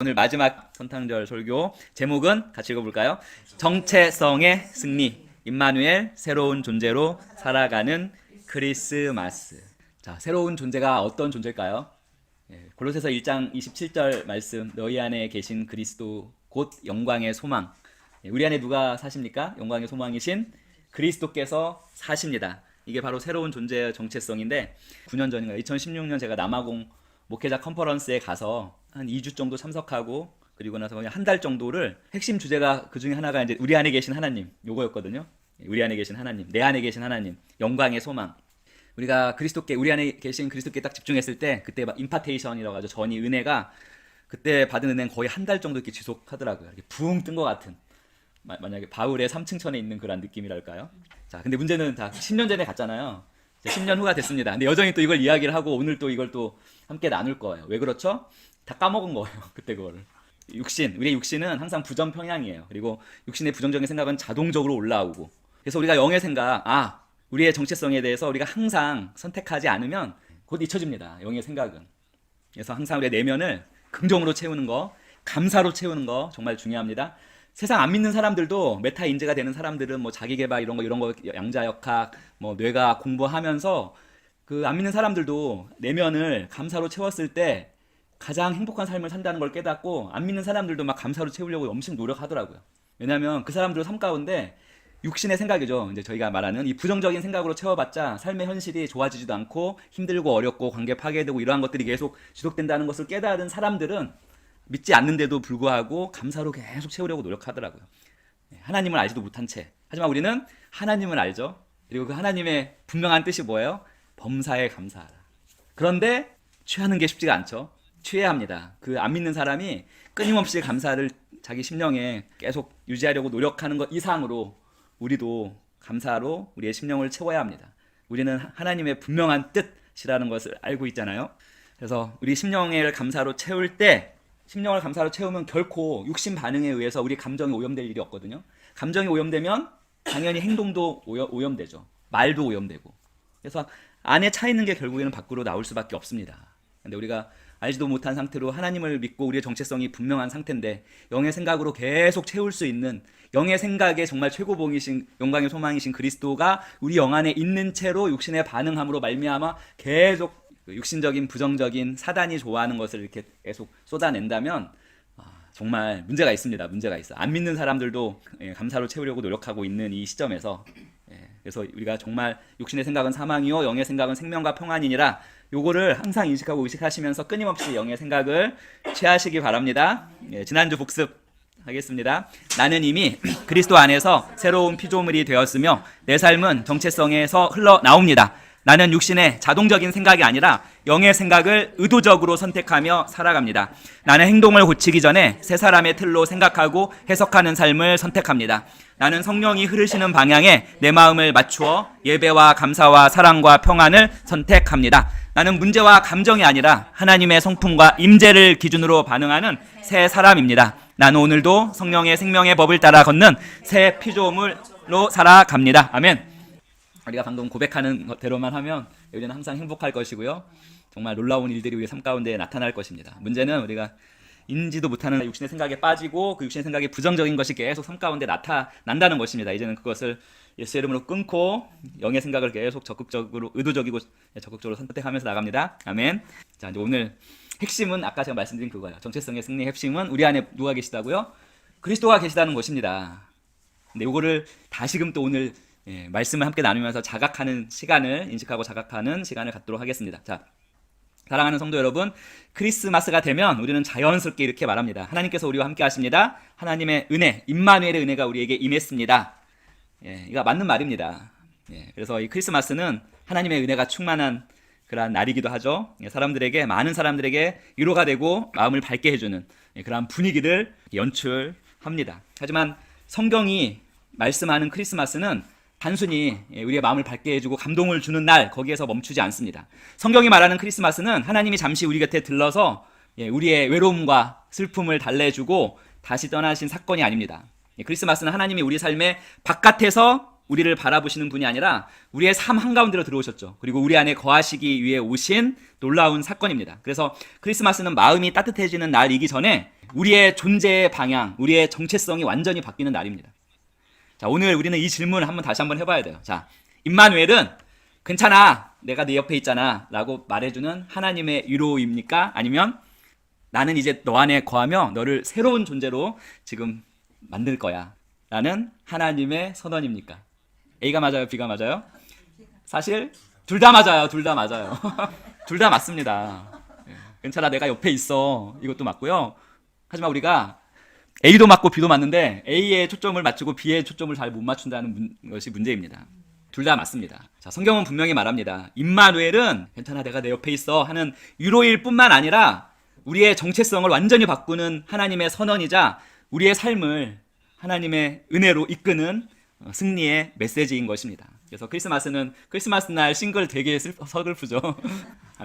오늘 마지막 선탕절 설교 제목은 같이 읽어볼까요? 정체성의 승리, 임마누엘 새로운 존재로 살아가는 크리스마스. 자, 새로운 존재가 어떤 존재일까요? 골로새서 1장 27절 말씀, 너희 안에 계신 그리스도 곧 영광의 소망. 우리 안에 누가 사십니까? 영광의 소망이신 그리스도께서 사십니다. 이게 바로 새로운 존재의 정체성인데 9년 전인가 2016년 제가 남아공 목회자 컨퍼런스에 가서 한 2주 정도 참석하고 그리고 나서 그냥 한 달 정도를 핵심 주제가 그 중에 하나가 이제 우리 안에 계신 하나님 요거였거든요. 우리 안에 계신 하나님, 내 안에 계신 하나님, 영광의 소망. 우리가 그리스도께 우리 안에 계신 그리스도께 딱 집중했을 때 그때 막 임파테이션이라고 하죠. 전이 은혜가 그때 받은 은혜는 거의 한 달 정도 이렇게 지속하더라고요. 이렇게 붕 뜬 것 같은. 만약에 바울의 삼층천에 있는 그런 느낌이랄까요? 자, 근데 문제는 다 10년 전에 갔잖아요. 10년 후가 됐습니다. 근데 여전히 또 이걸 이야기를 하고 오늘 또 이걸 또 함께 나눌 거예요. 왜 그렇죠? 다 까먹은 거예요. 그때 그거를. 우리의 육신은 항상 부정평양이에요. 그리고 육신의 부정적인 생각은 자동적으로 올라오고. 그래서 우리가 영의 생각, 우리의 정체성에 대해서 우리가 항상 선택하지 않으면 곧 잊혀집니다. 영의 생각은. 그래서 항상 우리의 내면을 긍정으로 채우는 거, 감사로 채우는 거 정말 중요합니다. 세상 안 믿는 사람들도 메타 인재가 되는 사람들은 뭐 자기 개발 이런 거 양자역학 뭐 뇌가 공부하면서 그 안 믿는 사람들도 내면을 감사로 채웠을 때 가장 행복한 삶을 산다는 걸 깨닫고 안 믿는 사람들도 막 감사로 채우려고 엄청 노력하더라고요. 왜냐하면 그 사람들의 삶 가운데 육신의 생각이죠. 이제 저희가 말하는 이 부정적인 생각으로 채워봤자 삶의 현실이 좋아지지도 않고 힘들고 어렵고 관계 파괴되고 이러한 것들이 계속 지속된다는 것을 깨달은 사람들은 믿지 않는데도 불구하고 감사로 계속 채우려고 노력하더라고요. 하나님을 알지도 못한 채. 하지만 우리는 하나님을 알죠. 그리고 그 하나님의 분명한 뜻이 뭐예요? 범사에 감사하라. 그런데 취하는 게 쉽지가 않죠. 취해야 합니다. 그 안 믿는 사람이 끊임없이 감사를 자기 심령에 계속 유지하려고 노력하는 것 이상으로 우리도 감사로 우리의 심령을 채워야 합니다. 우리는 하나님의 분명한 뜻이라는 것을 알고 있잖아요. 그래서 우리 심령을 감사로 채울 때 심령을 감사로 채우면 결코 육신 반응에 의해서 우리 감정이 오염될 일이 없거든요. 감정이 오염되면 당연히 행동도 오염되죠. 말도 오염되고. 그래서 안에 차 있는 게 결국에는 밖으로 나올 수밖에 없습니다. 근데 우리가 알지도 못한 상태로 하나님을 믿고 우리의 정체성이 분명한 상태인데 영의 생각으로 계속 채울 수 있는 영의 생각에 정말 최고봉이신 영광의 소망이신 그리스도가 우리 영 안에 있는 채로 육신의 반응함으로 말미암아 계속 육신적인 부정적인 사단이 좋아하는 것을 이렇게 계속 쏟아낸다면 정말 문제가 있습니다. 문제가 있어. 안 믿는 사람들도 감사로 채우려고 노력하고 있는 이 시점에서 그래서 우리가 정말 육신의 생각은 사망이요 영의 생각은 생명과 평안이니라 요거를 항상 인식하고 의식하시면서 끊임없이 영의 생각을 취하시기 바랍니다. 지난주 복습하겠습니다. 나는 이미 그리스도 안에서 새로운 피조물이 되었으며 내 삶은 정체성에서 흘러나옵니다. 나는 육신의 자동적인 생각이 아니라 영의 생각을 의도적으로 선택하며 살아갑니다. 나는 행동을 고치기 전에 새 사람의 틀로 생각하고 해석하는 삶을 선택합니다. 나는 성령이 흐르시는 방향에 내 마음을 맞추어 예배와 감사와 사랑과 평안을 선택합니다. 나는 문제와 감정이 아니라 하나님의 성품과 임재를 기준으로 반응하는 새 사람입니다. 나는 오늘도 성령의 생명의 법을 따라 걷는 새 피조물로 살아갑니다. 아멘. 우리가 방금 고백하는 것대로만 하면 우리는 항상 행복할 것이고요. 정말 놀라운 일들이 우리의 삶 가운데 나타날 것입니다. 문제는 우리가 인지도 못하는 육신의 생각에 빠지고 그 육신의 생각이 부정적인 것이 계속 삶 가운데 나타난다는 것입니다. 이제는 그것을 예수의 이름으로 끊고 영의 생각을 계속 적극적으로 의도적이고 적극적으로 선택하면서 나갑니다. 아멘. 자, 이제 오늘 핵심은 아까 제가 말씀드린 그거예요. 정체성의 승리의 핵심은 우리 안에 누가 계시다고요? 그리스도가 계시다는 것입니다. 근데 이거를 다시금 또 오늘 말씀을 함께 나누면서 자각하는 시간을 인식하고 자각하는 시간을 갖도록 하겠습니다. 자, 사랑하는 성도 여러분, 크리스마스가 되면 우리는 자연스럽게 이렇게 말합니다. 하나님께서 우리와 함께 하십니다. 하나님의 은혜, 임마누엘의 은혜가 우리에게 임했습니다. 이거 맞는 말입니다. 그래서 이 크리스마스는 하나님의 은혜가 충만한 그러한 날이기도 하죠. 많은 사람들에게 위로가 되고 마음을 밝게 해주는 그러한 분위기를 연출합니다. 하지만 성경이 말씀하는 크리스마스는 단순히 우리의 마음을 밝게 해주고 감동을 주는 날 거기에서 멈추지 않습니다. 성경이 말하는 크리스마스는 하나님이 잠시 우리 곁에 들러서 우리의 외로움과 슬픔을 달래주고 다시 떠나신 사건이 아닙니다. 크리스마스는 하나님이 우리 삶의 바깥에서 우리를 바라보시는 분이 아니라 우리의 삶 한가운데로 들어오셨죠. 그리고 우리 안에 거하시기 위해 오신 놀라운 사건입니다. 그래서 크리스마스는 마음이 따뜻해지는 날이기 전에 우리의 존재의 방향, 우리의 정체성이 완전히 바뀌는 날입니다. 자, 오늘 우리는 이 질문을 다시 한번 해봐야 돼요. 자, 임마누엘은 괜찮아, 내가 네 옆에 있잖아 라고 말해주는 하나님의 위로입니까? 아니면 나는 이제 너 안에 거하며 너를 새로운 존재로 지금 만들 거야 라는 하나님의 선언입니까? A가 맞아요? B가 맞아요? 사실 둘 다 맞아요. 둘 다 맞아요. 둘 다 맞습니다. 괜찮아, 내가 옆에 있어, 이것도 맞고요. 하지만 우리가 A도 맞고 B도 맞는데 A의 초점을 맞추고 B의 초점을 잘 못 맞춘다는 것이 문제입니다. 둘 다 맞습니다. 자, 성경은 분명히 말합니다. 임마누엘은 괜찮아, 내가 내 옆에 있어 하는 위로일 뿐만 아니라 우리의 정체성을 완전히 바꾸는 하나님의 선언이자 우리의 삶을 하나님의 은혜로 이끄는 승리의 메시지인 것입니다. 그래서 크리스마스 날 싱글 되게 서글프죠.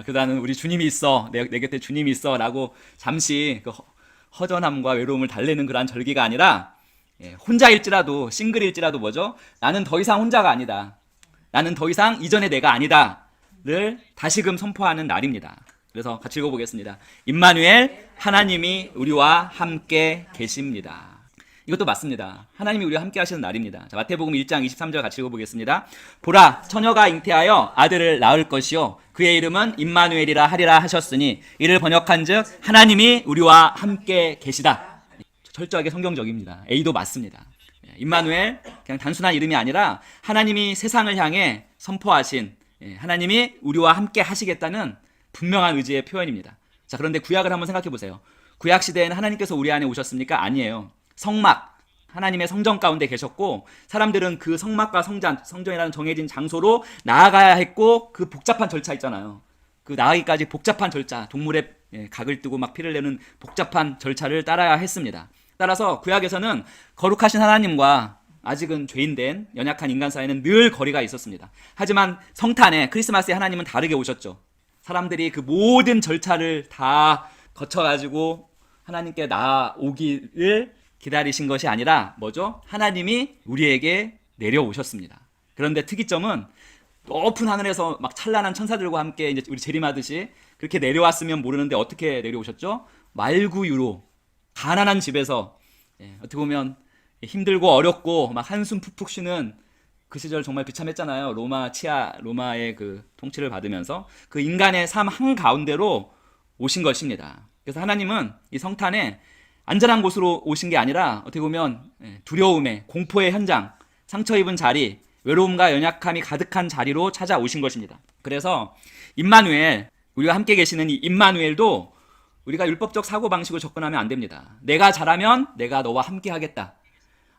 그다는 우리 주님이 있어, 내 곁에 주님이 있어 라고 잠시 그 허전함과 외로움을 달래는 그러한 절기가 아니라 혼자일지라도, 싱글일지라도 뭐죠? 나는 더 이상 혼자가 아니다, 나는 더 이상 이전의 내가 아니다를 다시금 선포하는 날입니다. 그래서 같이 읽어보겠습니다. 임마누엘, 하나님이 우리와 함께 계십니다. 이것도 맞습니다. 하나님이 우리와 함께 하시는 날입니다. 자, 마태복음 1장 23절 같이 읽어보겠습니다. 보라, 처녀가 잉태하여 아들을 낳을 것이요 그의 이름은 임마누엘이라 하리라 하셨으니 이를 번역한즉 하나님이 우리와 함께 계시다. 철저하게 성경적입니다. A도 맞습니다. 임마누엘, 그냥 단순한 이름이 아니라 하나님이 세상을 향해 선포하신, 하나님이 우리와 함께 하시겠다는 분명한 의지의 표현입니다. 자, 그런데 구약을 한번 생각해 보세요. 구약 시대에는 하나님께서 우리 안에 오셨습니까? 아니에요. 성막, 하나님의 성전 가운데 계셨고 사람들은 그 성막과 성전이라는 정해진 장소로 나아가야 했고 그 복잡한 절차 있잖아요. 그 나아가기까지 복잡한 절차, 동물의 각을 뜨고 막 피를 내는 복잡한 절차를 따라야 했습니다. 따라서 구약에서는 거룩하신 하나님과 아직은 죄인된 연약한 인간 사이에는 늘 거리가 있었습니다. 하지만 성탄에, 크리스마스에 하나님은 다르게 오셨죠. 사람들이 그 모든 절차를 다 거쳐가지고 하나님께 나아오기를 기다리신 것이 아니라 뭐죠? 하나님이 우리에게 내려오셨습니다. 그런데 특이점은 높은 하늘에서 막 찬란한 천사들과 함께 이제 우리 재림하듯이 그렇게 내려왔으면 모르는데 어떻게 내려오셨죠? 말구유로 가난한 집에서, 어떻게 보면 힘들고 어렵고 막 한숨 푹푹 쉬는 그 시절 정말 비참했잖아요. 로마의 그 통치를 받으면서 그 인간의 삶 한가운데로 오신 것입니다. 그래서 하나님은 이 성탄에 안전한 곳으로 오신 게 아니라 어떻게 보면 두려움의, 공포의 현장, 상처 입은 자리, 외로움과 연약함이 가득한 자리로 찾아오신 것입니다. 그래서 임마누엘, 우리가 함께 계시는 이 임마누엘도 우리가 율법적 사고방식으로 접근하면 안 됩니다. 내가 잘하면 내가 너와 함께 하겠다.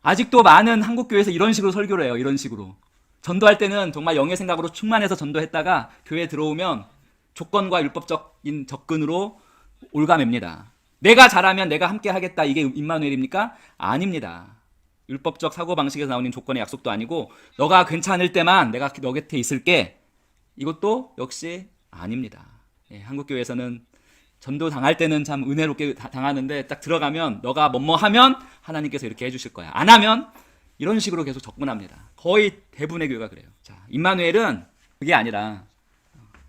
아직도 많은 한국교회에서 이런 식으로 설교를 해요. 이런 식으로. 전도할 때는 정말 영의 생각으로 충만해서 전도했다가 교회에 들어오면 조건과 율법적인 접근으로 올가맵니다. 내가 잘하면 내가 함께 하겠다, 이게 임마누엘입니까? 아닙니다. 율법적 사고방식에서 나오는 조건의 약속도 아니고 너가 괜찮을 때만 내가 너 곁에 있을게, 이것도 역시 아닙니다. 한국교회에서는 전도 당할 때는 참 은혜롭게 당하는데 딱 들어가면 너가 뭐뭐 하면 하나님께서 이렇게 해주실 거야, 안 하면 이런 식으로 계속 접근합니다. 거의 대부분의 교회가 그래요. 자, 임마누엘은 그게 아니라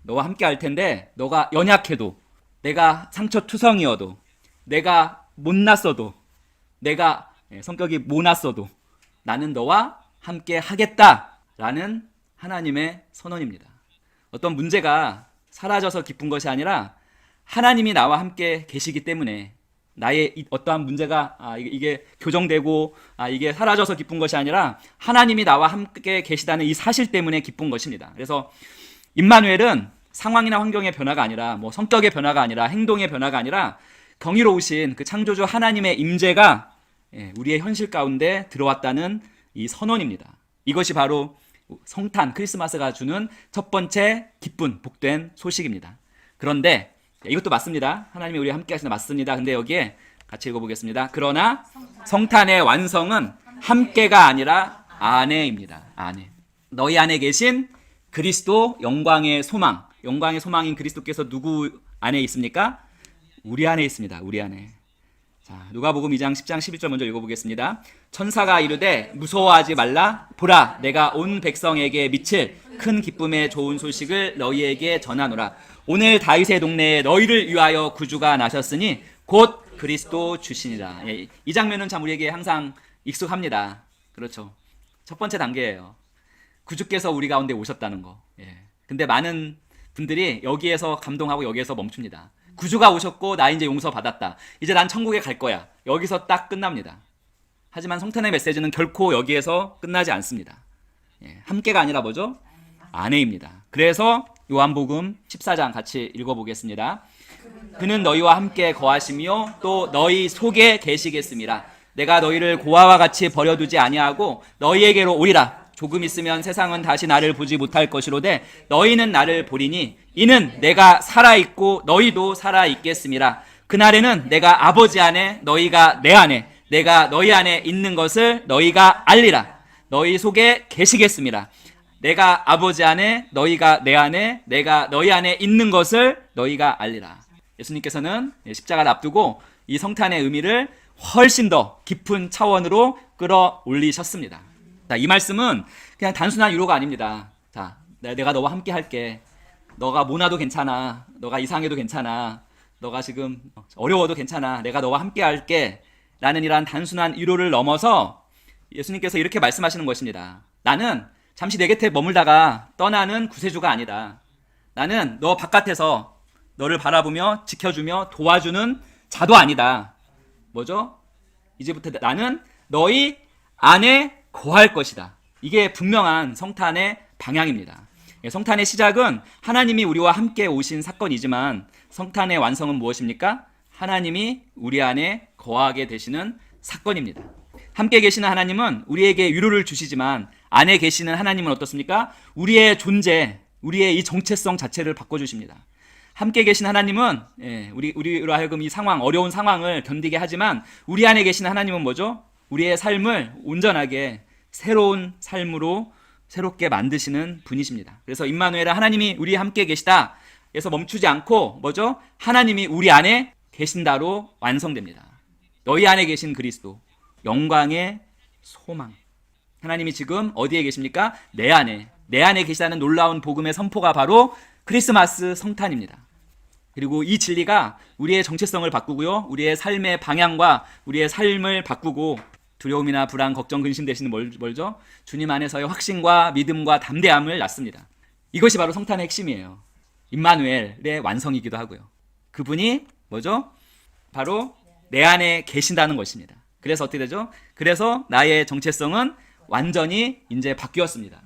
너와 함께 할 텐데 너가 연약해도, 내가 상처투성이어도, 내가 못났어도, 내가 성격이 모났어도 나는 너와 함께 하겠다라는 하나님의 선언입니다. 어떤 문제가 사라져서 기쁜 것이 아니라 하나님이 나와 함께 계시기 때문에 나의 어떠한 문제가 이게 교정되고 이게 사라져서 기쁜 것이 아니라 하나님이 나와 함께 계시다는 이 사실 때문에 기쁜 것입니다. 그래서 임마누엘은 상황이나 환경의 변화가 아니라 뭐 성격의 변화가 아니라 행동의 변화가 아니라 경이로우신 그 창조주 하나님의 임재가 우리의 현실 가운데 들어왔다는 이 선언입니다. 이것이 바로 성탄, 크리스마스가 주는 첫 번째 기쁜, 복된 소식입니다. 그런데 이것도 맞습니다. 하나님이 우리와 함께 하시나 맞습니다. 근데 여기에 같이 읽어보겠습니다. 그러나 성탄의 완성은 함께가 아니라 안에입니다. 안에. 너희 안에 계신 그리스도 영광의 소망, 영광의 소망인 그리스도께서 누구 안에 있습니까? 우리 안에 있습니다. 우리 안에. 자, 누가복음 2장 10장 11절 먼저 읽어보겠습니다. 천사가 이르되 무서워하지 말라. 보라, 내가 온 백성에게 미칠 큰 기쁨의 좋은 소식을 너희에게 전하노라. 오늘 다윗의 동네에 너희를 위하여 구주가 나셨으니 곧 그리스도 주시니라. 예, 이 장면은 참 우리에게 항상 익숙합니다. 그렇죠. 첫 번째 단계예요. 구주께서 우리 가운데 오셨다는 거. 예. 근데 많은 분들이 여기에서 감동하고 여기에서 멈춥니다. 구주가 오셨고 나 이제 용서받았다. 이제 난 천국에 갈 거야. 여기서 딱 끝납니다. 하지만 성탄의 메시지는 결코 여기에서 끝나지 않습니다. 예. 함께가 아니라 뭐죠? 안에입니다. 그래서 요한복음 14장 같이 읽어보겠습니다. 그는 너희와 함께 거하시며 또 너희 속에 계시겠습니다. 내가 너희를 고아와 같이 버려두지 아니하고 너희에게로 오리라. 조금 있으면 세상은 다시 나를 보지 못할 것이로되 너희는 나를 보리니 이는 내가 살아있고 너희도 살아있겠음이라. 그날에는 내가 아버지 안에 너희가 내 안에 내가 너희 안에 있는 것을 너희가 알리라. 너희 속에 계시겠음이라. 내가 아버지 안에 너희가 내 안에 내가 너희 안에 있는 것을 너희가 알리라. 예수님께서는 십자가를 앞두고 이 성탄의 의미를 훨씬 더 깊은 차원으로 끌어올리셨습니다. 자, 이 말씀은 그냥 단순한 위로가 아닙니다. 자, 내가 너와 함께 할게. 너가 모나도 괜찮아. 너가 이상해도 괜찮아. 너가 지금 어려워도 괜찮아. 내가 너와 함께 할게. 라는 이러한 단순한 위로를 넘어서 예수님께서 이렇게 말씀하시는 것입니다. 나는 잠시 내 곁에 머물다가 떠나는 구세주가 아니다. 나는 너 바깥에서 너를 바라보며 지켜주며 도와주는 자도 아니다. 뭐죠? 이제부터 나는 너희 안에 거할 것이다. 이게 분명한 성탄의 방향입니다. 성탄의 시작은 하나님이 우리와 함께 오신 사건이지만 성탄의 완성은 무엇입니까? 하나님이 우리 안에 거하게 되시는 사건입니다. 함께 계시는 하나님은 우리에게 위로를 주시지만 안에 계시는 하나님은 어떻습니까? 우리의 존재, 우리의 이 정체성 자체를 바꿔주십니다. 함께 계신 하나님은 우리로 하여금 이 상황, 어려운 상황을 견디게 하지만 우리 안에 계신 하나님은 뭐죠? 우리의 삶을 온전하게 새로운 삶으로 새롭게 만드시는 분이십니다. 그래서 임마누엘은 하나님이 우리 함께 계시다 에서 멈추지 않고 뭐죠? 하나님이 우리 안에 계신다로 완성됩니다. 너희 안에 계신 그리스도, 영광의 소망. 하나님이 지금 어디에 계십니까? 내 안에 계시다는 놀라운 복음의 선포가 바로 크리스마스 성탄입니다. 그리고 이 진리가 우리의 정체성을 바꾸고요. 우리의 삶의 방향과 우리의 삶을 바꾸고 두려움이나 불안, 걱정, 근심 대신에 뭘죠? 주님 안에서의 확신과 믿음과 담대함을 낳습니다. 이것이 바로 성탄의 핵심이에요. 임마누엘의 완성이기도 하고요. 그분이 뭐죠? 바로 내 안에 계신다는 것입니다. 그래서 어떻게 되죠? 그래서 나의 정체성은 완전히 이제 바뀌었습니다.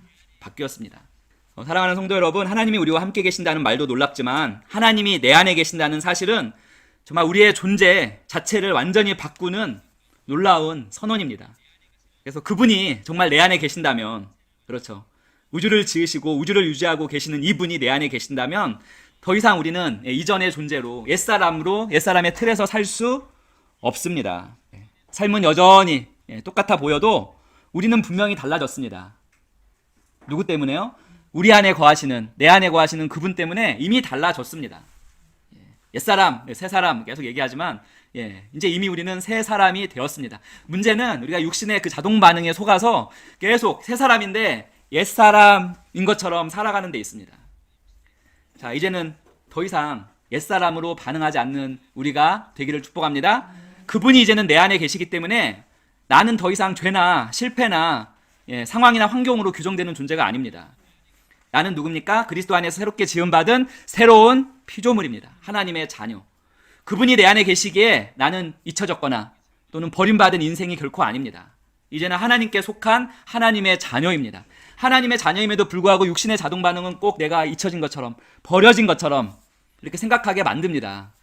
사랑하는 성도 여러분, 하나님이 우리와 함께 계신다는 말도 놀랍지만 하나님이 내 안에 계신다는 사실은 정말 우리의 존재 자체를 완전히 바꾸는 놀라운 선언입니다. 그래서 그분이 정말 내 안에 계신다면, 그렇죠, 우주를 지으시고 우주를 유지하고 계시는 이분이 내 안에 계신다면 더 이상 우리는 이전의 존재로 옛사람의 틀에서 살 수 없습니다. 삶은 여전히 똑같아 보여도 우리는 분명히 달라졌습니다. 누구 때문에요? 우리 안에 거하시는, 내 안에 거하시는 그분 때문에 이미 달라졌습니다. 옛사람, 새사람 계속 얘기하지만 이제 이미 우리는 새 사람이 되었습니다. 문제는 우리가 육신의 그 자동 반응에 속아서 계속 새 사람인데 옛사람인 것처럼 살아가는 데 있습니다. 자, 이제는 더 이상 옛사람으로 반응하지 않는 우리가 되기를 축복합니다. 그분이 이제는 내 안에 계시기 때문에 나는 더 이상 죄나 실패나 상황이나 환경으로 규정되는 존재가 아닙니다. 나는 누굽니까? 그리스도 안에서 새롭게 지음받은 새로운 피조물입니다. 하나님의 자녀. 그분이 내 안에 계시기에 나는 잊혀졌거나 또는 버림받은 인생이 결코 아닙니다. 이제는 하나님께 속한 하나님의 자녀입니다. 하나님의 자녀임에도 불구하고 육신의 자동 반응은 꼭 내가 잊혀진 것처럼, 버려진 것처럼 이렇게 생각하게 만듭니다.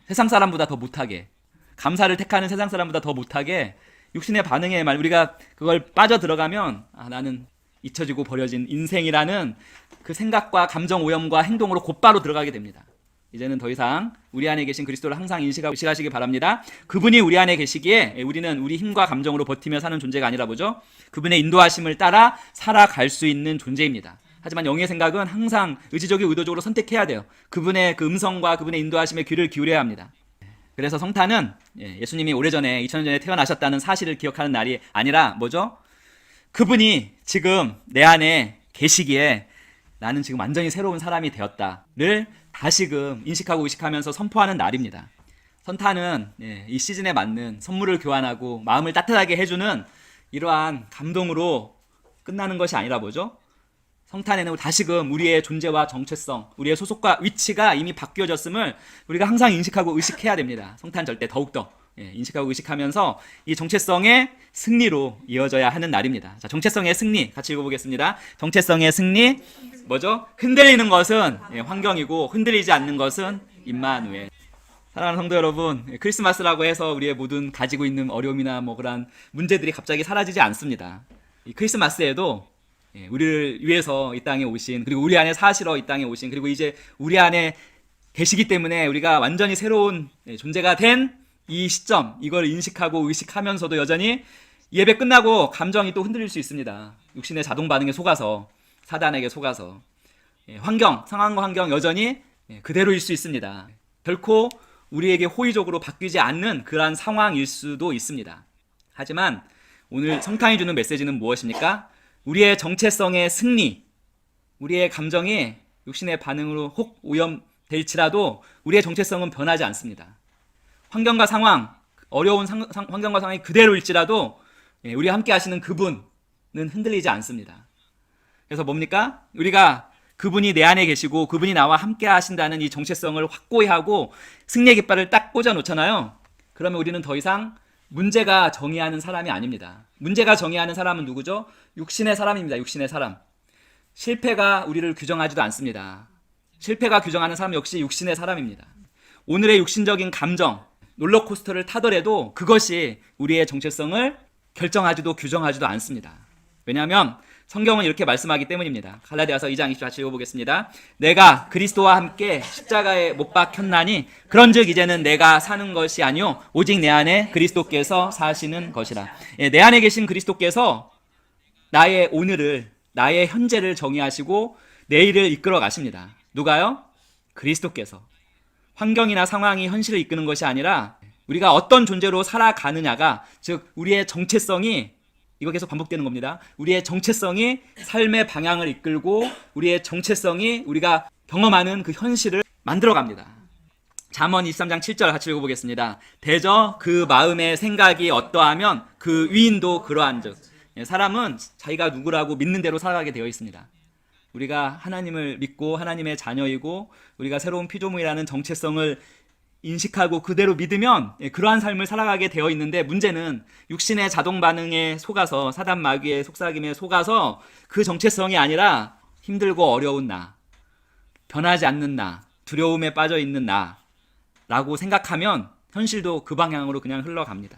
세상 사람보다 더 못하게, 감사를 택하는 세상 사람보다 더 못하게 육신의 반응에 우리가 그걸 빠져 들어가면 나는 잊혀지고 버려진 인생이라는 그 생각과 감정 오염과 행동으로 곧바로 들어가게 됩니다. 이제는 더 이상 우리 안에 계신 그리스도를 항상 인식하시기 바랍니다. 그분이 우리 안에 계시기에 우리는 우리 힘과 감정으로 버티며 사는 존재가 아니라 뭐죠? 그분의 인도하심을 따라 살아갈 수 있는 존재입니다. 하지만 영의 생각은 항상 의지적이고 의도적으로 선택해야 돼요. 그분의 그 음성과 그분의 인도하심에 귀를 기울여야 합니다. 그래서 성탄은 예수님이 오래전에 2000년 전에 태어나셨다는 사실을 기억하는 날이 아니라 뭐죠? 그분이 지금 내 안에 계시기에 나는 지금 완전히 새로운 사람이 되었다를 다시금 인식하고 의식하면서 선포하는 날입니다. 성탄은 이 시즌에 맞는 선물을 교환하고 마음을 따뜻하게 해주는 이러한 감동으로 끝나는 것이 아니라 뭐죠? 성탄에는 다시금 우리의 존재와 정체성, 우리의 소속과 위치가 이미 바뀌어졌음을 우리가 항상 인식하고 의식해야 됩니다. 성탄절 때 더욱더 인식하고 의식하면서 이 정체성의 승리로 이어져야 하는 날입니다. 자, 정체성의 승리 같이 읽어보겠습니다. 정체성의 승리 뭐죠? 흔들리는 것은 환경이고 흔들리지 않는 것은 임마누엘. 사랑하는 성도 여러분, 크리스마스라고 해서 우리의 모든 가지고 있는 어려움이나 뭐 그런 문제들이 갑자기 사라지지 않습니다. 이 크리스마스에도 우리를 위해서 이 땅에 오신, 그리고 우리 안에 사시러 이 땅에 오신, 그리고 이제 우리 안에 계시기 때문에 우리가 완전히 새로운 존재가 된 이 시점, 이걸 인식하고 의식하면서도 여전히 예배 끝나고 감정이 또 흔들릴 수 있습니다. 육신의 자동 반응에 속아서, 사단에게 속아서. 환경, 상황과 환경 여전히 그대로일 수 있습니다. 결코 우리에게 호의적으로 바뀌지 않는 그러한 상황일 수도 있습니다. 하지만 오늘 성탄이 주는 메시지는 무엇입니까? 우리의 정체성의 승리, 우리의 감정이 육신의 반응으로 혹 오염될지라도 우리의 정체성은 변하지 않습니다. 환경과 상황, 어려운 환경과 상황이 그대로일지라도 우리와 함께 하시는 그분은 흔들리지 않습니다. 그래서 뭡니까? 우리가 그분이 내 안에 계시고 그분이 나와 함께 하신다는 이 정체성을 확고히 하고 승리의 깃발을 딱 꽂아 놓잖아요. 그러면 우리는 더 이상 문제가 정의하는 사람이 아닙니다. 문제가 정의하는 사람은 누구죠? 육신의 사람입니다. 육신의 사람. 실패가 우리를 규정하지도 않습니다. 실패가 규정하는 사람 역시 육신의 사람입니다. 오늘의 육신적인 감정, 롤러코스터를 타더라도 그것이 우리의 정체성을 결정하지도 규정하지도 않습니다. 왜냐하면 성경은 이렇게 말씀하기 때문입니다. 갈라디아서 2장 24절 읽어보겠습니다. 내가 그리스도와 함께 십자가에 못 박혔나니 그런즉 이제는 내가 사는 것이 아니요 오직 내 안에 그리스도께서 사시는 것이라. 내 안에 계신 그리스도께서 나의 오늘을, 나의 현재를 정의하시고 내일을 이끌어 가십니다. 누가요? 그리스도께서. 환경이나 상황이 현실을 이끄는 것이 아니라 우리가 어떤 존재로 살아가느냐가, 즉 우리의 정체성이, 이거 계속 반복되는 겁니다. 우리의 정체성이 삶의 방향을 이끌고 우리의 정체성이 우리가 경험하는 그 현실을 만들어갑니다. 잠언 23장 7절 같이 읽어보겠습니다. 대저 그 마음의 생각이 어떠하면 그 위인도 그러한즉. 사람은 자기가 누구라고 믿는 대로 살아가게 되어 있습니다. 우리가 하나님을 믿고 하나님의 자녀이고 우리가 새로운 피조물이라는 정체성을 인식하고 그대로 믿으면 그러한 삶을 살아가게 되어 있는데, 문제는 육신의 자동 반응에 속아서, 사단 마귀의 속삭임에 속아서 그 정체성이 아니라 힘들고 어려운 나, 변하지 않는 나, 두려움에 빠져 있는 나라고 생각하면 현실도 그 방향으로 그냥 흘러갑니다.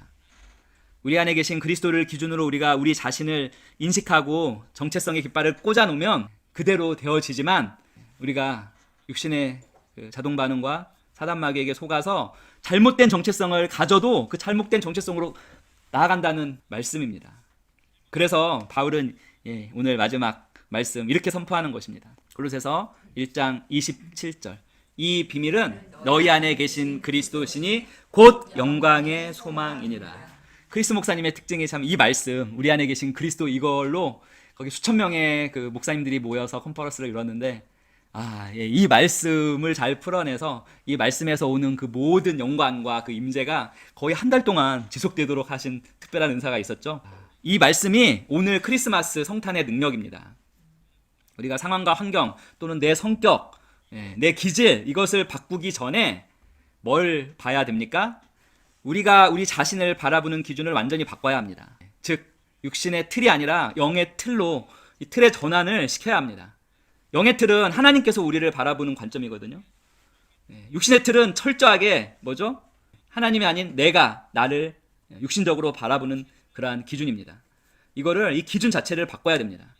우리 안에 계신 그리스도를 기준으로 우리가 우리 자신을 인식하고 정체성의 깃발을 꽂아 놓으면 그대로 되어지지만, 우리가 육신의 그 자동 반응과 사단 마귀에게 속아서 잘못된 정체성을 가져도 그 잘못된 정체성으로 나아간다는 말씀입니다. 그래서 바울은 오늘 마지막 말씀 이렇게 선포하는 것입니다. 골로새서 1장 27절. 이 비밀은 너희 안에 계신 그리스도시니 곧 영광의 소망이니라. 크리스 목사님의 특징이 참 이 말씀, 우리 안에 계신 그리스도, 이걸로 거기 수천 명의 그 목사님들이 모여서 컨퍼런스를 이뤘는데, 이 말씀을 잘 풀어내서 이 말씀에서 오는 그 모든 영광과 그 임재가 거의 한 달 동안 지속되도록 하신 특별한 은사가 있었죠. 이 말씀이 오늘 크리스마스 성탄의 능력입니다. 우리가 상황과 환경 또는 내 성격, 내 기질, 이것을 바꾸기 전에 뭘 봐야 됩니까? 우리가 우리 자신을 바라보는 기준을 완전히 바꿔야 합니다. 즉 육신의 틀이 아니라 영의 틀로 이 틀의 전환을 시켜야 합니다. 영의 틀은 하나님께서 우리를 바라보는 관점이거든요. 육신의 틀은 철저하게 뭐죠? 하나님이 아닌 내가 나를 육신적으로 바라보는 그러한 기준입니다. 이 기준 자체를 바꿔야 됩니다.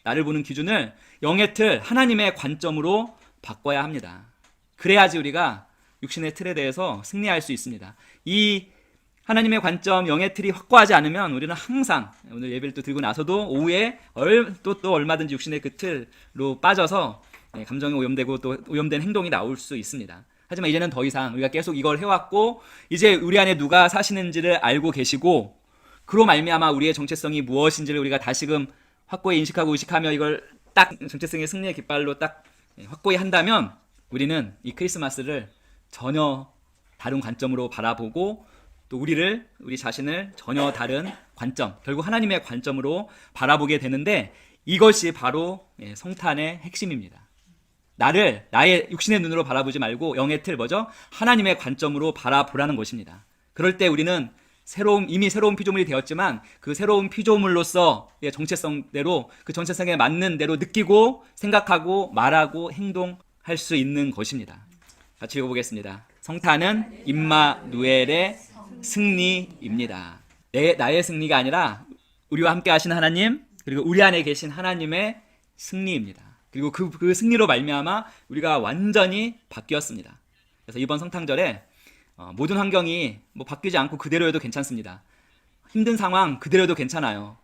나를 보는 기준을 영의 틀, 하나님의 관점으로 바꿔야 합니다. 그래야지 우리가 육신의 틀에 대해서 승리할 수 있습니다. 이 하나님의 관점, 영의 틀이 확고하지 않으면 우리는 항상, 오늘 예배를 또 드리고 나서도 오후에 또 얼마든지 육신의 그 틀로 빠져서 감정이 오염되고 또 오염된 행동이 나올 수 있습니다. 하지만 이제는 더 이상 우리가 계속 이걸 해왔고 이제 우리 안에 누가 사시는지를 알고 계시고 그로 말미암아 우리의 정체성이 무엇인지를 우리가 다시금 확고히 인식하고 의식하며 이걸 딱 정체성의 승리의 깃발로 딱 확고히 한다면 우리는 이 크리스마스를 전혀 다른 관점으로 바라보고 또 우리 자신을 전혀 다른 관점, 결국 하나님의 관점으로 바라보게 되는데 이것이 바로 성탄의 핵심입니다. 나의 육신의 눈으로 바라보지 말고 영의 틀 뭐죠? 하나님의 관점으로 바라보라는 것입니다. 그럴 때 우리는 이미 새로운 피조물이 되었지만 그 새로운 피조물로서 정체성대로 그 정체성에 맞는 대로 느끼고 생각하고 말하고 행동할 수 있는 것입니다. 같이 읽어보겠습니다. 성탄은 임마누엘의 승리입니다. 나의 승리가 아니라 우리와 함께 하신 하나님 그리고 우리 안에 계신 하나님의 승리입니다. 그리고 그 승리로 말미암아 우리가 완전히 바뀌었습니다. 그래서 이번 성탄절에 모든 환경이 바뀌지 않고 그대로여도 괜찮습니다. 힘든 상황 그대로여도 괜찮아요.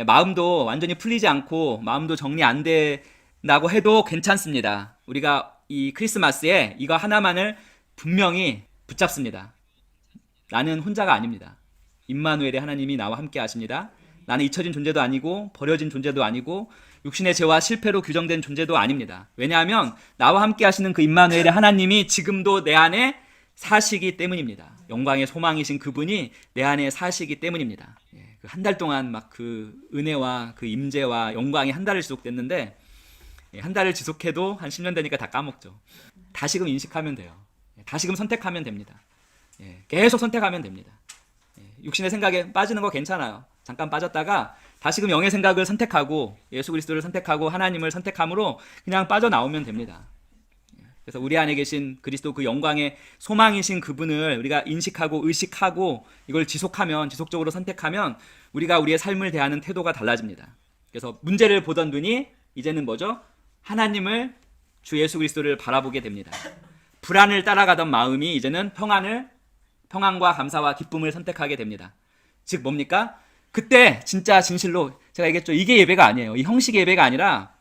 마음도 완전히 풀리지 않고 마음도 정리 안 된다고 해도 괜찮습니다. 우리가 이 크리스마스에 이거 하나만을 분명히 붙잡습니다. 나는 혼자가 아닙니다. 임마누엘의 하나님이 나와 함께 하십니다. 나는 잊혀진 존재도 아니고 버려진 존재도 아니고 육신의 죄와 실패로 규정된 존재도 아닙니다. 왜냐하면 나와 함께 하시는 그 임마누엘의 하나님이 지금도 내 안에 사시기 때문입니다. 영광의 소망이신 그분이 내 안에 사시기 때문입니다. 한 달 동안 막 그 은혜와 그 임재와 영광이 한 달을 지속됐는데 한 달을 지속해도 한 10년 되니까 다 까먹죠. 다시금 인식하면 돼요. 다시금 선택하면 됩니다. 계속 선택하면 됩니다. 육신의 생각에 빠지는 거 괜찮아요. 잠깐 빠졌다가 다시금 영의 생각을 선택하고 예수 그리스도를 선택하고 하나님을 선택함으로 그냥 빠져나오면 됩니다. 그래서 우리 안에 계신 그리스도 그 영광의 소망이신 그분을 우리가 인식하고 의식하고 이걸 지속적으로 선택하면 우리가 우리의 삶을 대하는 태도가 달라집니다. 그래서 문제를 보던 눈이 이제는 뭐죠? 하나님을 주 예수 그리스도를 바라보게 됩니다. 불안을 따라가던 마음이 이제는 평안과 감사와 기쁨을 선택하게 됩니다. 즉 뭡니까? 그때 진짜 진실로 제가 얘기했죠. 이게 예배가 아니에요. 이 형식의 예배가 아니라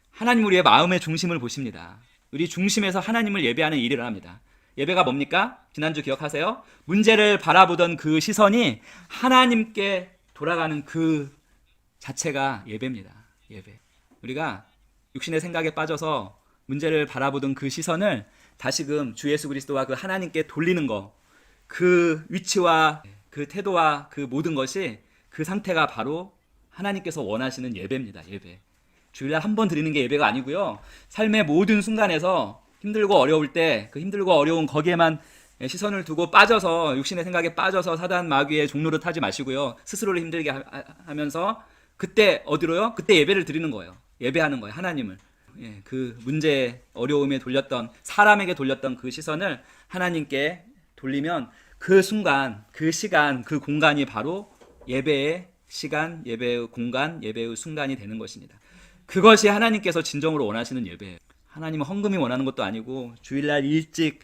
하나님 우리의 마음의 중심을 보십니다. 우리 중심에서 하나님을 예배하는 일을 합니다. 예배가 뭡니까? 지난주 기억하세요? 문제를 바라보던 그 시선이 하나님께 돌아가는 그 자체가 예배입니다. 예배. 우리가 육신의 생각에 빠져서 문제를 바라보던 그 시선을 다시금 주 예수 그리스도와 그 하나님께 돌리는 거, 그 위치와 그 태도와 그 모든 것이 그 상태가 바로 하나님께서 원하시는 예배입니다. 예배. 주일날 한 번 드리는 게 예배가 아니고요. 삶의 모든 순간에서 힘들고 어려울 때 그 힘들고 어려운 거기에만 시선을 두고 빠져서 육신의 생각에 빠져서 사단 마귀의 종로를 타지 마시고요. 스스로를 힘들게 하면서 그때 어디로요? 그때 예배를 드리는 거예요. 예배하는 거예요. 하나님을. 그 문제 어려움에 돌렸던 사람에게 돌렸던 그 시선을 하나님께 돌리면 그 순간, 그 시간, 그 공간이 바로 예배의 시간, 예배의 공간, 예배의 순간이 되는 것입니다. 그것이 하나님께서 진정으로 원하시는 예배예요. 하나님은 헌금이 원하는 것도 아니고 주일날 일찍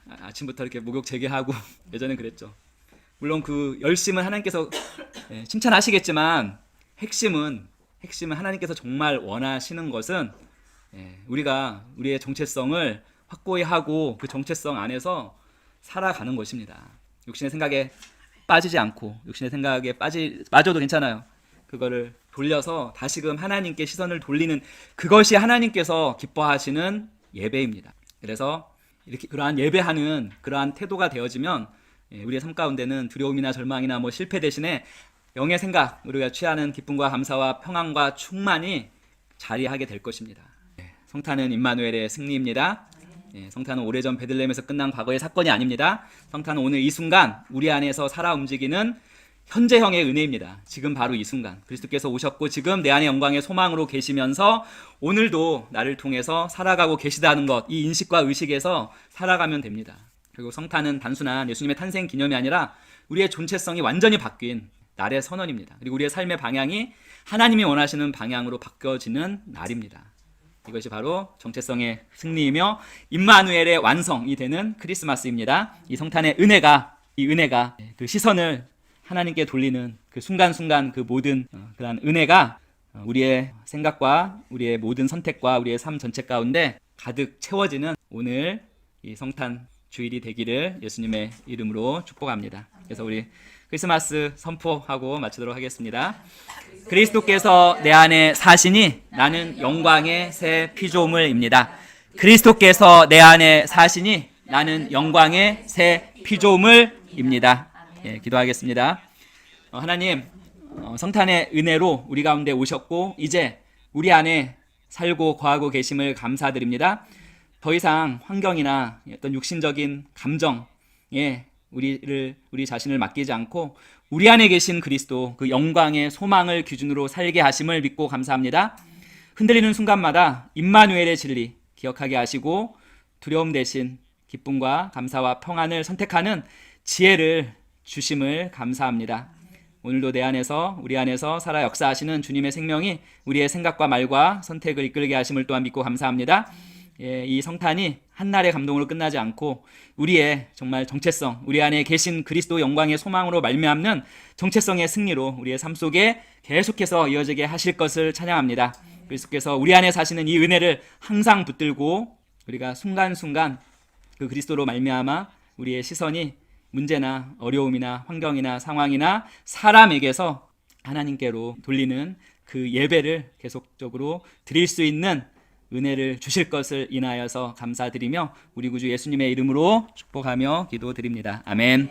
아침부터 이렇게 목욕 재개하고 예전엔 그랬죠. 물론 그 열심은 하나님께서 칭찬하시겠지만 핵심은 하나님께서 정말 원하시는 것은 우리가 우리의 정체성을 확고히 하고 그 정체성 안에서 살아가는 것입니다. 육신의 생각에 빠지지 않고 육신의 생각에 빠져도 괜찮아요. 그거를 돌려서 다시금 하나님께 시선을 돌리는 그것이 하나님께서 기뻐하시는 예배입니다. 그래서 이렇게 그러한 예배하는 그러한 태도가 되어지면 우리의 삶 가운데는 두려움이나 절망이나 실패 대신에 영의 생각, 우리가 취하는 기쁨과 감사와 평안과 충만이 자리하게 될 것입니다. 성탄은 임마누엘의 승리입니다. 성탄은 오래전 베들레헴에서 끝난 과거의 사건이 아닙니다. 성탄은 오늘 이 순간 우리 안에서 살아 움직이는 현재형의 은혜입니다. 지금 바로 이 순간 그리스도께서 오셨고 지금 내 안에 영광의 소망으로 계시면서 오늘도 나를 통해서 살아가고 계시다는 것, 이 인식과 의식에서 살아가면 됩니다. 그리고 성탄은 단순한 예수님의 탄생 기념이 아니라 우리의 존재성이 완전히 바뀐 날의 선언입니다. 그리고 우리의 삶의 방향이 하나님이 원하시는 방향으로 바뀌어지는 날입니다. 이것이 바로 정체성의 승리이며 임마누엘의 완성이 되는 크리스마스입니다. 이 성탄의 은혜가 그 시선을 하나님께 돌리는 그 순간순간 그 모든 그러한 은혜가 우리의 생각과 우리의 모든 선택과 우리의 삶 전체 가운데 가득 채워지는 오늘 이 성탄 주일이 되기를 예수님의 이름으로 축복합니다. 그래서 우리 크리스마스 선포하고 마치도록 하겠습니다. 그리스도께서 내 안에 사시니 나는 영광의 새 피조물입니다. 그리스도께서 내 안에 사시니 나는 영광의 새 피조물입니다. 예, 기도하겠습니다. 하나님, 성탄의 은혜로 우리 가운데 오셨고 이제 우리 안에 살고 거하고 계심을 감사드립니다. 더 이상 환경이나 어떤 육신적인 감정에 우리 자신을 맡기지 않고 우리 안에 계신 그리스도, 그 영광의 소망을 기준으로 살게 하심을 믿고 감사합니다. 흔들리는 순간마다 임마누엘의 진리 기억하게 하시고 두려움 대신 기쁨과 감사와 평안을 선택하는 지혜를 주심을 감사합니다. 오늘도 내 안에서 우리 안에서 살아 역사하시는 주님의 생명이 우리의 생각과 말과 선택을 이끌게 하심을 또한 믿고 감사합니다. 예, 이 성탄이 한날의 감동으로 끝나지 않고 우리의 정말 정체성, 우리 안에 계신 그리스도 영광의 소망으로 말미암는 정체성의 승리로 우리의 삶 속에 계속해서 이어지게 하실 것을 찬양합니다. 그리스도께서 우리 안에 사시는 이 은혜를 항상 붙들고 우리가 순간순간 그 그리스도로 말미암아 우리의 시선이 문제나 어려움이나 환경이나 상황이나 사람에게서 하나님께로 돌리는 그 예배를 계속적으로 드릴 수 있는 은혜를 주실 것을 인하여서 감사드리며 우리 구주 예수님의 이름으로 축복하며 기도드립니다. 아멘.